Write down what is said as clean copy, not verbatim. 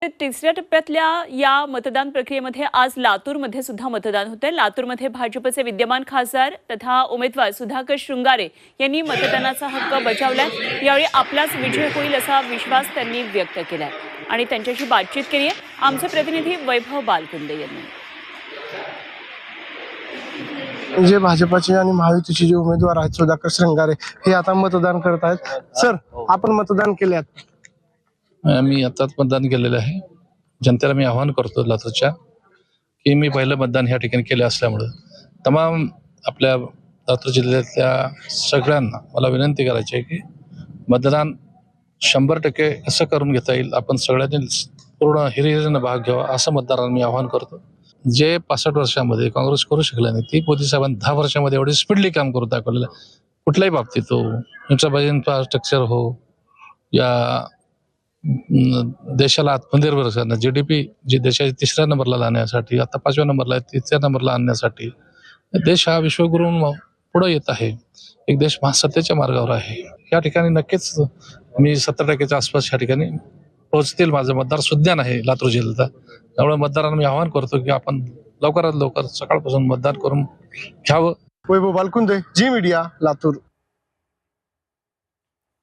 तिसऱ्या टप्प्यातल्या या मतदान प्रक्रियेमध्ये आज लातूरमध्ये सुद्धा मतदान होते। लातूरमध्ये भाजपचे विद्यमान खासदार तथा उमेदवार सुधाकर शृंगारे यांनी मतदानाचा हक्क बजावलाय। यावेळी आपलाच विजय होईल असा विश्वास त्यांनी व्यक्त केलाय आणि त्यांच्याशी बातचीत केली आहे आमचे प्रतिनिधी वैभव बालकुंदे यांनी। जे भाजपचे आणि महायुतीचे जे उमेदवार आहेत सुधाकर शृंगारे हे आता मतदान करत आहेत। सर, आपण मतदान केले? मी आताच मतदान केलेलं आहे। जनतेला मी आवाहन करतो लातूरच्या की मी पहिलं मतदान ह्या ठिकाणी केले असल्यामुळे तमाम आपल्या लातूर जिल्ह्यातल्या सगळ्यांना मला विनंती करायची आहे की मतदान 100% कसं करून घेता येईल, आपण सगळ्यांनी पूर्ण हिरिरीने भाग घ्यावा असं मतदारांना मी आवाहन करतो। जे 65 वर्षांमध्ये काँग्रेस करू शकला नाही ते मोदी साहेबांनी 10 वर्षांमध्ये एवढे स्पीडली काम करून दाखवलेलं कुठल्याही बाबतीत हो, इन्फ्रास्ट्रक्चर हो या देशाला आत्मनिर्भर करणं, GDP जी देशाच्या 3ऱ्या नंबरला आणण्यासाठी, आता 5व्या नंबरला आहे, 3ऱ्या नंबरला आणण्यासाठी देश हा विश्वगुरू पुढे येत आहे। एक देश महासत्तेच्या मार्गावर आहे। या ठिकाणी नक्कीच मी 70% आसपास या ठिकाणी पोहोचतील। माझं मतदार सुद्धा नाही लातूर जिल्ह्यात, त्यामुळे मतदारांना मी आवाहन करतो की आपण लवकरात लवकर सकाळपासून मतदान करून घ्यावं। वैभव बालकुंदे, जी मीडिया, लातूर।